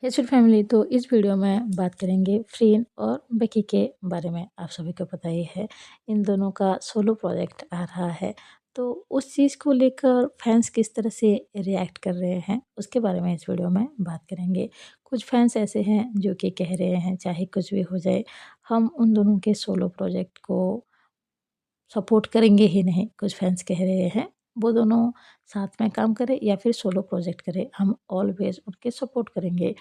Hello family. तो इस video में बात करेंगे फ्रीन और बेकी के बारे में। आप सभी को पता ही है इन दोनों का सोलो प्रोजेक्ट आ रहा है, तो उस चीज़ को लेकर फैंस किस तरह से रिएक्ट कर रहे हैं उसके बारे में इस वीडियो में बात करेंगे। कुछ फैंस ऐसे हैं जो कि कह रहे हैं चाहे कुछ भी हो जाए हम उन दोनों के सोलो प्रोजेक्ट को सपोर्ट करेंगे ही नहीं। कुछ फैंस कह रहे हैं वो दोनों साथ में काम करें या फिर सोलो प्रोजेक्ट करें, हम ऑलवेज उनके सपोर्ट करेंगे।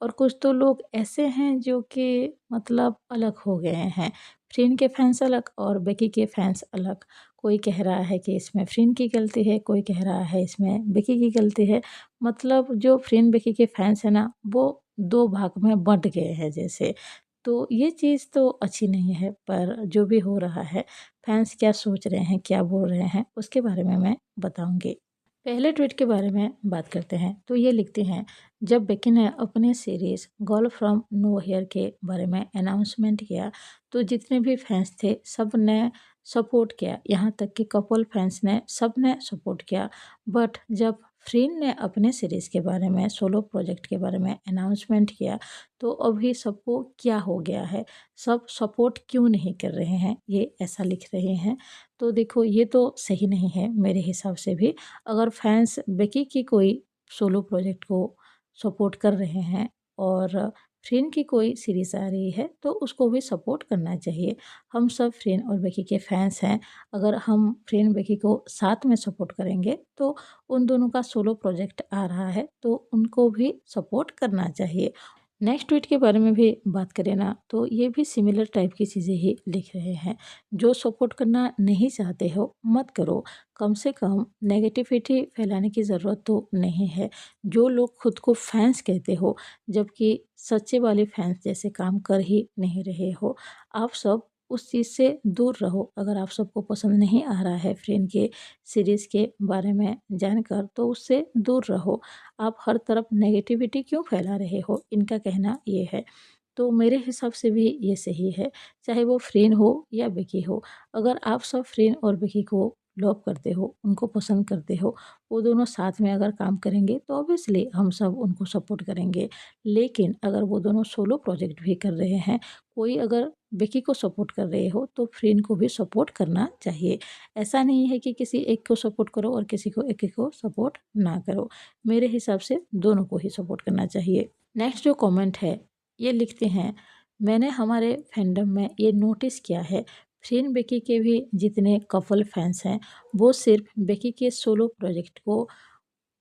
और कुछ तो लोग ऐसे हैं जो कि मतलब अलग हो गए हैं। फ्रीन के फैंस अलग और बेकी के फैंस अलग। कोई कह रहा है कि इसमें फ्रीन की गलती है, कोई कह रहा है इसमें बेकी की गलती है। मतलब जो फ्रीन बेकी के फैंस हैं ना, वो दो भाग में बँट गए हैं जैसे। तो ये चीज़ तो अच्छी नहीं है, पर जो भी हो रहा है फैंस क्या सोच रहे हैं, क्या बोल रहे हैं उसके बारे में मैं बताऊँगी। पहले ट्वीट के बारे में बात करते हैं तो ये लिखते हैं, जब बेकी ने अपने series girl from nowhere के बारे में अनाउंसमेंट किया तो जितने भी फैंस थे सब ने सपोर्ट किया, यहाँ तक कि कपल फैंस ने सब ने सपोर्ट किया। बट जब फ्रीन ने अपने सीरीज़ के बारे में सोलो प्रोजेक्ट के बारे में अनाउंसमेंट किया तो अभी सबको क्या हो गया है, सब सपोर्ट क्यों नहीं कर रहे हैं, ये ऐसा लिख रहे हैं। तो देखो ये तो सही नहीं है मेरे हिसाब से भी। अगर फैंस बेकी की कोई सोलो प्रोजेक्ट को सपोर्ट कर रहे हैं और फ्रेन की कोई सीरीज़ आ रही है तो उसको भी सपोर्ट करना चाहिए। हम सब फ्रेन और बेकी के फैंस हैं। अगर हम फ्रेन बेकी को साथ में सपोर्ट करेंगे तो उन दोनों का सोलो प्रोजेक्ट आ रहा है तो उनको भी सपोर्ट करना चाहिए। नेक्स्ट ट्वीट के बारे में भी बात करें ना तो ये भी सिमिलर टाइप की चीज़ें ही लिख रहे हैं। जो सपोर्ट करना नहीं चाहते हो मत करो, कम से कम नेगेटिविटी फैलाने की ज़रूरत तो नहीं है। जो लोग खुद को फैंस कहते हो जबकि सच्चे वाले फैंस जैसे काम कर ही नहीं रहे हो, आप सब उस चीज़ से दूर रहो। अगर आप सबको पसंद नहीं आ रहा है फ्रेंड के सीरीज़ के बारे में जानकर तो उससे दूर रहो। आप हर तरफ नेगेटिविटी क्यों फैला रहे हो, इनका कहना ये है। तो मेरे हिसाब से भी ये सही है, चाहे वो फ्रेंड हो या बेकी हो। अगर आप सब फ्रेंड और बेकी को लव करते हो, उनको पसंद करते हो, वो दोनों साथ में अगर काम करेंगे तो ऑब्वियसली हम सब उनको सपोर्ट करेंगे। लेकिन अगर वो दोनों सोलो प्रोजेक्ट भी कर रहे हैं, कोई अगर बेकी को सपोर्ट कर रहे हो तो फ्रेंड को भी सपोर्ट करना चाहिए। ऐसा नहीं है कि किसी एक को सपोर्ट करो और किसी को एक को सपोर्ट ना करो। मेरे हिसाब से दोनों को ही सपोर्ट करना चाहिए। नेक्स्ट जो कमेंट है ये लिखते हैं, मैंने हमारे फैंडम में ये नोटिस किया है, फ्रेंड बेकी के भी जितने कपल फैंस हैं वो सिर्फ बेकी के सोलो प्रोजेक्ट को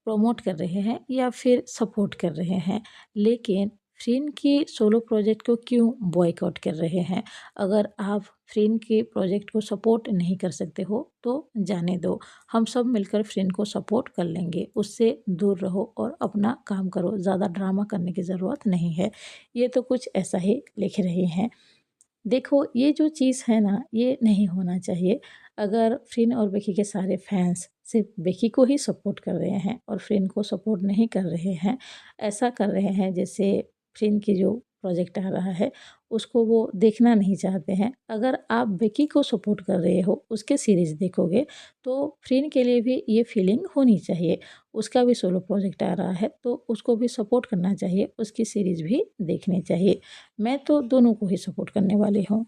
प्रमोट कर रहे हैं या फिर सपोर्ट कर रहे हैं, लेकिन फ्रेंड की सोलो प्रोजेक्ट को क्यों बॉयकॉट कर रहे हैं। अगर आप फ्रेंड के प्रोजेक्ट को सपोर्ट नहीं कर सकते हो तो जाने दो, हम सब मिलकर फ्रेंड को सपोर्ट कर लेंगे। उससे दूर रहो और अपना काम करो, ज़्यादा ड्रामा करने की ज़रूरत नहीं है। ये तो कुछ ऐसा ही लिख रहे हैं। देखो ये जो चीज़ है ना ये नहीं होना चाहिए। अगर फ्रेंड और बेकी के सारे फैंस सिर्फ बेकी को ही सपोर्ट कर रहे हैं और फ्रेंड को सपोर्ट नहीं कर रहे हैं, ऐसा कर रहे हैं जैसे फ्रेंड की जो प्रोजेक्ट आ रहा है उसको वो देखना नहीं चाहते हैं। अगर आप बेकी को सपोर्ट कर रहे हो, उसके सीरीज़ देखोगे तो फ्रेंड के लिए भी ये फीलिंग होनी चाहिए। उसका भी सोलो प्रोजेक्ट आ रहा है तो उसको भी सपोर्ट करना चाहिए, उसकी सीरीज़ भी देखनी चाहिए। मैं तो दोनों को ही सपोर्ट करने वाली हूँ।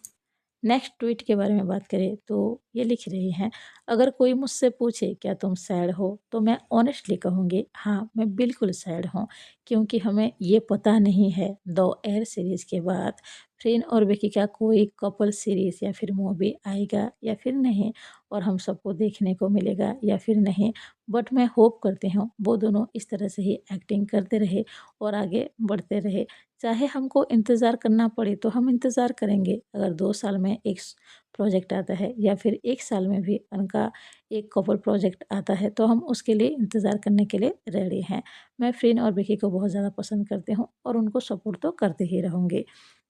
नेक्स्ट ट्वीट के बारे में बात करें तो ये लिख रही हैं, अगर कोई मुझसे पूछे क्या तुम सैड हो तो मैं ऑनेस्टली कहूँगी हाँ मैं बिल्कुल सैड हूँ, क्योंकि हमें ये पता नहीं है द एयर सीरीज़ के बाद फ्रेंड और बेकी का कोई कपल सीरीज़ या फिर मूवी आएगा या फिर नहीं, और हम सबको देखने को मिलेगा या फिर नहीं। बट मैं होप करती हूँ वो दोनों इस तरह से ही एक्टिंग करते रहे और आगे बढ़ते रहे। चाहे हमको इंतज़ार करना पड़े तो हम इंतज़ार करेंगे। अगर 2 साल में एक प्रोजेक्ट आता है या फिर 1 साल में भी उनका एक कपल प्रोजेक्ट आता है तो हम उसके लिए इंतज़ार करने के लिए रेडी हैं। मैं फ्रेंड और विकी को बहुत ज़्यादा पसंद करती हूँ और उनको सपोर्ट तो करते ही रहूँगी।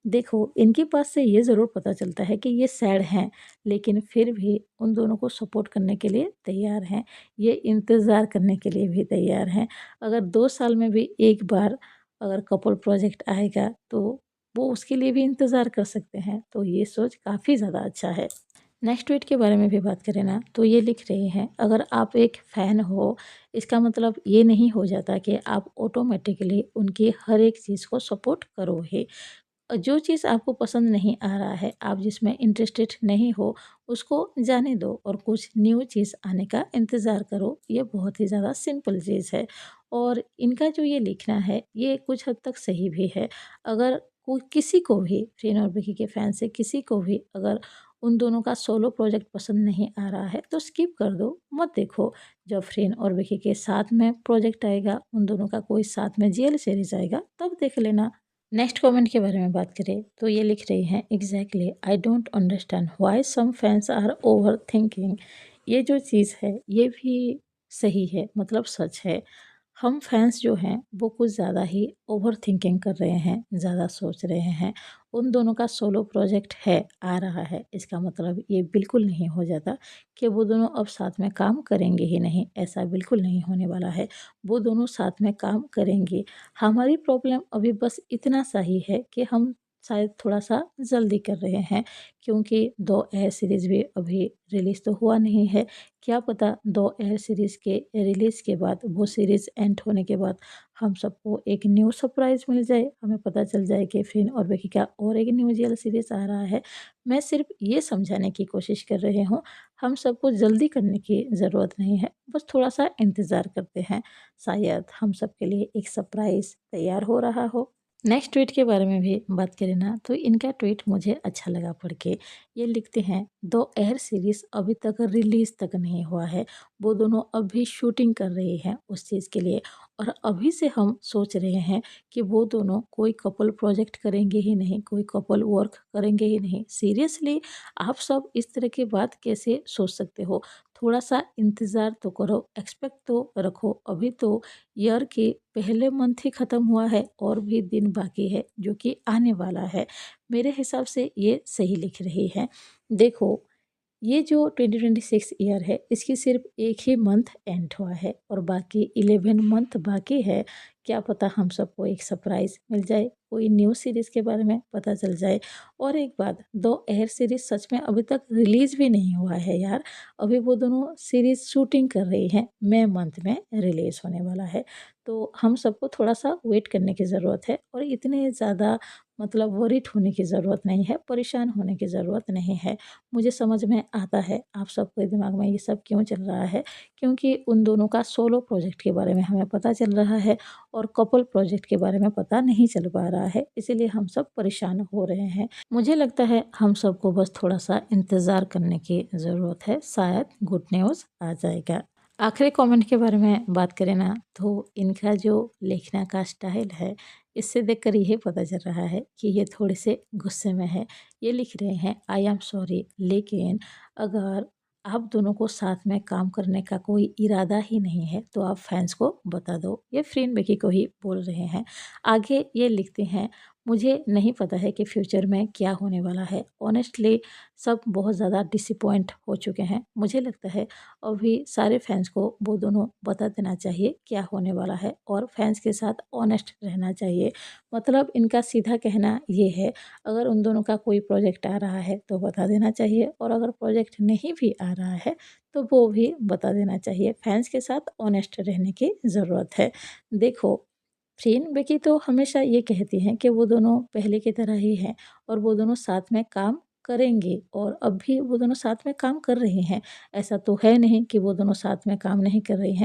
देखो इनके पास से ये ज़रूर पता चलता है कि ये सैड हैं, लेकिन फिर भी उन दोनों को सपोर्ट करने के लिए तैयार हैं। ये इंतज़ार करने के लिए भी तैयार हैं। अगर 2 साल में भी एक बार अगर कपल प्रोजेक्ट आएगा तो वो उसके लिए भी इंतज़ार कर सकते हैं। तो ये सोच काफ़ी ज़्यादा अच्छा है। नेक्स्ट ट्वीट के बारे में भी बात करें ना, तो ये लिख रही हैं, अगर आप एक फ़ैन हो, इसका मतलब ये नहीं हो जाता कि आप ऑटोमेटिकली उनकी हर एक चीज़ को सपोर्ट करो ही। जो चीज़ आपको पसंद नहीं आ रहा है, आप जिसमें इंटरेस्टेड नहीं हो, उसको जाने दो और कुछ न्यू चीज़ आने का इंतज़ार करो। ये बहुत ही ज़्यादा सिंपल चीज़ है और इनका जो ये लिखना है, ये कुछ हद तक सही भी है। अगर कोई किसी को भी फ़्रीन और विकी के फ़ैन से किसी को भी अगर उन दोनों का सोलो प्रोजेक्ट पसंद नहीं आ रहा है, तो स्किप कर दो, मत देखो। जब फ़्रीन और विकी के साथ में प्रोजेक्ट आएगा, उन दोनों का कोई साथ में जेल सीरीज़ आएगा, तब देख लेना। नेक्स्ट कमेंट के बारे में बात करें तो ये लिख रही हैं, exactly I don't understand why some fans are overthinking. ये जो चीज़ है ये भी सही है, मतलब सच है। हम फैंस जो हैं वो कुछ ज़्यादा ही ओवर थिंकिंग कर रहे हैं, ज़्यादा सोच रहे हैं। उन दोनों का सोलो प्रोजेक्ट है, आ रहा है, इसका मतलब ये बिल्कुल नहीं हो जाता कि वो दोनों अब साथ में काम करेंगे ही नहीं, ऐसा बिल्कुल नहीं होने वाला है। वो दोनों साथ में काम करेंगे। हमारी प्रॉब्लम अभी बस इतना सा ही है कि हम शायद थोड़ा-सा जल्दी कर रहे हैं, क्योंकि 2 एयर सीरीज़ भी अभी रिलीज़ तो हुआ नहीं है। क्या पता 2 एयर सीरीज़ के रिलीज़ के बाद, वो सीरीज़ एंड होने के बाद हम सबको एक न्यू सरप्राइज़ मिल जाए। हमें पता चल जाए कि फ़िन और बेकी का और एक न्यू जेल सीरीज़ आ रहा है। मैं सिर्फ़ ये समझाने की कोशिश कर रही हूँ, हम सबको जल्दी करने की ज़रूरत नहीं है, बस थोड़ा-सा इंतज़ार करते हैं। शायद हम सबके लिए एक सरप्राइज़ तैयार हो रहा हो। नेक्स्ट ट्वीट के बारे में भी बात करें ना, तो इनका ट्वीट मुझे अच्छा लगा पढ़ के। ये लिखते हैं, "दो एयर सीरीज़ अभी तक रिलीज़ तक नहीं हुआ है। वो दोनों अभी शूटिंग कर रहे हैं उस चीज़ के लिए और अभी से हम सोच रहे हैं कि वो दोनों कोई कपल प्रोजेक्ट करेंगे ही नहीं, कोई कपल वर्क करेंगे ही नहीं। सीरियसली आप सब इस तरह की बात कैसे सोच सकते हो? थोड़ा-सा इंतज़ार तो करो, एक्सपेक्ट तो रखो। अभी तो ईयर के पहले मंथ ही ख़त्म हुआ है और भी दिन बाकी है जो कि आने वाला है। मेरे हिसाब से ये सही लिख रही हैं। देखो, ये जो 2026 ईयर है, इसकी सिर्फ़ एक ही मंथ एंड हुआ है और बाकी 11 मंथ बाकी है। क्या पता हम सबको एक सरप्राइज़ मिल जाए, कोई न्यू सीरीज़ के बारे में पता चल जाए। और एक बात, 2 एयर सीरीज़ सच में अभी तक रिलीज़ भी नहीं हुआ है यार। अभी वो दोनों सीरीज़ शूटिंग कर रही हैं, मई मंथ में रिलीज़ होने वाला है। तो हम सबको थोड़ा-सा वेट करने की ज़रूरत है और इतने ज़्यादा मतलब वरीड होने की ज़रूरत नहीं है, परेशान होने की ज़रूरत नहीं है। मुझे समझ में आता है आप सबके दिमाग में ये सब क्यों चल रहा है, क्योंकि उन दोनों का सोलो प्रोजेक्ट के बारे में हमें पता चल रहा है और कपल प्रोजेक्ट के बारे में पता नहीं चल पा रहा है, इसीलिए हम सब परेशान हो रहे हैं। मुझे लगता है हम सबको बस थोड़ा-सा इंतज़ार करने की ज़रूरत है, शायद गुड न्यूज़ आ जाएगा। आखिरी कमेंट के बारे में बात करें ना, तो इनका जो लिखने का स्टाइल है, इससे देखकर ये पता चल रहा है कि ये थोड़े से गुस्से में है। ये लिख रहे हैं, आई एम सॉरी, लेकिन अगर आप दोनों को साथ में काम करने का कोई इरादा ही नहीं है, तो आप फैन्स को बता दो। ये फ्रेंड बेकी को ही बोल रहे हैं। आगे ये लिखते हैं, मुझे नहीं पता है कि फ्यूचर में क्या होने वाला है। ऑनेस्टली सब बहुत ज़्यादा डिसअपॉइंट हो चुके हैं। मुझे लगता है अभी सारे फैन्स को वो दोनों बता देना चाहिए क्या होने वाला है और फैन्स के साथ ऑनेस्ट रहना चाहिए। मतलब इनका सीधा कहना ये है, अगर उन दोनों का कोई प्रोजेक्ट आ रहा है तो बता देना चाहिए और अगर प्रोजेक्ट नहीं भी आ रहा है तो वो भी बता देना चाहिए। फैन्स के साथ ऑनेस्ट रहने की ज़रूरत है। देखो, फ्रेन बेकी तो हमेशा ये कहती हैं कि वो दोनों पहले की तरह ही हैं और वो दोनों साथ में काम करेंगे और अब भी वो दोनों साथ में काम कर रही हैं। ऐसा तो है नहीं कि वो दोनों साथ में काम नहीं कर रही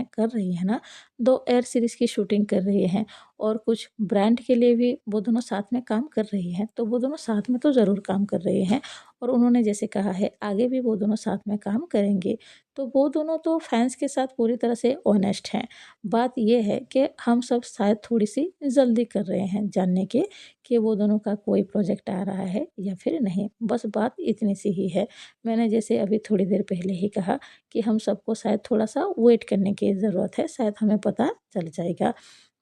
हैं ना। 2 एयर सीरीज़ की शूटिंग कर रही हैं और कुछ ब्रांड के लिए भी वो दोनों साथ में काम कर रही हैं। तो वो दोनों साथ में तो ज़रूर काम कर रहे हैं और उन्होंने जैसे कहा है आगे भी वो दोनों साथ में काम करेंगे। तो वो दोनों तो फैन्स के साथ पूरी तरह से ऑनेस्ट हैं। बात ये है कि हम सब शायद थोड़ी-सी जल्दी कर रहे हैं जानने की कि वो दोनों का कोई प्रोजेक्ट आ रहा है या फिर नहीं। बस बात इतनी सी ही है। मैंने जैसे अभी थोड़ी देर पहले ही कहा कि हम सबको शायद थोड़ा-सा वेट करने की ज़रूरत है, शायद हमें पता चल जाएगा।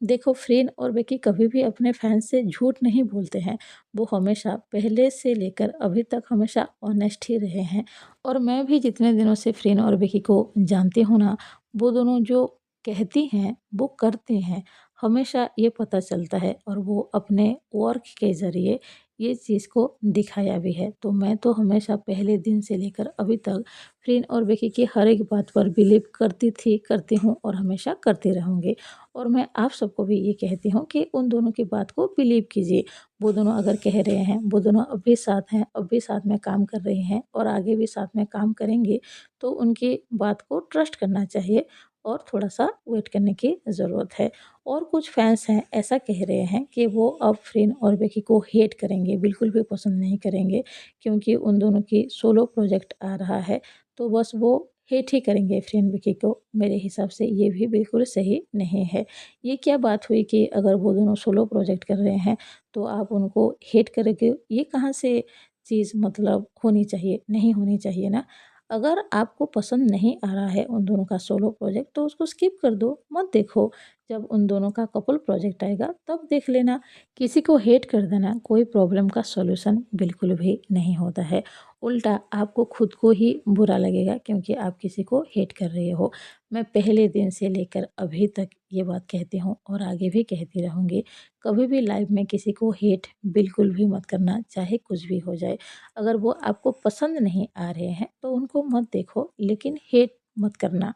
देखो, फ्रेन और बेकी कभी भी अपने फैन्स से झूठ नहीं बोलते हैं। वो हमेशा पहले से लेकर अभी तक हमेशा ऑनेस्ट ही रहे हैं और मैं भी जितने दिनों से फ्रेन और बेकी को जानती हूँ ना, वो दोनों जो कहती हैं, वो करती हैं। हमेशा ये पता चलता है और वो अपने वर्क के ज़रिए ये चीज़ को दिखाया भी है। तो मैं तो हमेशा पहले दिन से लेकर अभी तक फ्रेंड और बेकी की हर एक बात पर बिलीव करती थी, करती हूँ और हमेशा करती रहूँगी। और मैं आप सबको भी ये कहती हूँ कि उन दोनों की बात को बिलीव कीजिए। वो दोनों अगर कह रहे हैं, वो दोनों अब भी साथ हैं, अब भी साथ में काम कर रहे हैं और आगे भी साथ में काम करेंगे, तो उनकी बात को ट्रस्ट करना चाहिए और थोड़ा-सा वेट करने की ज़रूरत है। और कुछ फैन्स हैं ऐसा कह रहे हैं कि वो अब फ्रेंड और बेकी को हेट करेंगे, बिल्कुल भी पसंद नहीं करेंगे, क्योंकि उन दोनों की सोलो प्रोजेक्ट आ रहा है, तो बस वो हेट ही करेंगे फ्रेंड बेकी को। मेरे हिसाब से ये भी बिल्कुल सही नहीं है। ये क्या बात हुई कि अगर वो दोनों सोलो प्रोजेक्ट कर रहे हैं, तो आप उनको हेट करोगे, ये कहाँ से चीज़ मतलब होनी चाहिए? नहीं होनी चाहिए ना। अगर आपको पसंद नहीं आ रहा है उन दोनों का सोलो प्रोजेक्ट, तो उसको स्किप कर दो, मत देखो। जब उन दोनों का कपल प्रोजेक्ट आएगा तब देख लेना। किसी को हेट कर देना कोई प्रॉब्लम का सॉल्यूशन बिल्कुल भी नहीं होता है। उल्टा आपको खुद को ही बुरा लगेगा, क्योंकि आप किसी को हेट कर रहे हो। मैं पहले दिन से लेकर अभी तक ये बात कहती हूँ और आगे भी कहती रहूँगी। कभी भी लाइफ में किसी को हेट बिल्कुल भी मत करना, चाहे कुछ भी हो जाए। अगर वो आपको पसंद नहीं आ रहे हैं तो उनको मत देखो, लेकिन हेट मत करना।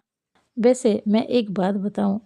वैसे मैं एक बात बताऊँ,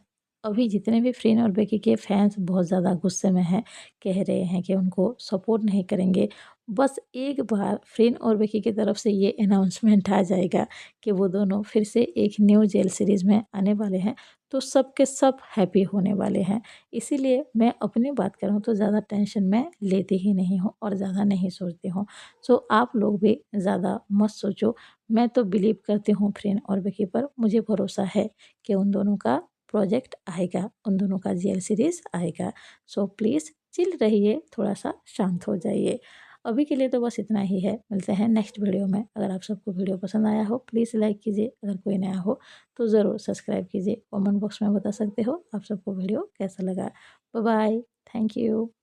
अभी जितने भी फ्रेंड और बेकी के फैन्स बहुत ज़्यादा गुस्से में हैं, कह रहे हैं कि उनको सपोर्ट नहीं करेंगे। बस एक बार फ्रेंड और बेकी की तरफ से ये अनाउंसमेंट आ जाएगा कि वो दोनों फिर से एक न्यू जेल सीरीज़ में आने वाले हैं, तो सब के सब हैप्पी होने वाले हैं। इसीलिए मैं अपनी बात करूँ तो ज़्यादा टेंशन मैं लेती ही नहीं हूँ और ज़्यादा नहीं सोचती हूँ। सो आप लोग भी ज़्यादा मत सोचो। मैं तो बिलीव करती हूँ फ्रेंड और विकी पर, मुझे भरोसा है कि उन दोनों का प्रोजेक्ट आएगा, उन दोनों का जेल सीरीज़ आएगा। सो प्लीज़ चिल रहिए, थोड़ा-सा शांत हो जाइए। अभी के लिए तो बस इतना ही है, मिलते हैं नेक्स्ट वीडियो में। अगर आप सबको वीडियो पसंद आया हो प्लीज़ लाइक कीजिए, अगर कोई नया हो तो ज़रूर सब्सक्राइब कीजिए। कमेंट बॉक्स में बता सकते हो आप सबको वीडियो कैसा लगा। Bye bye, thank you.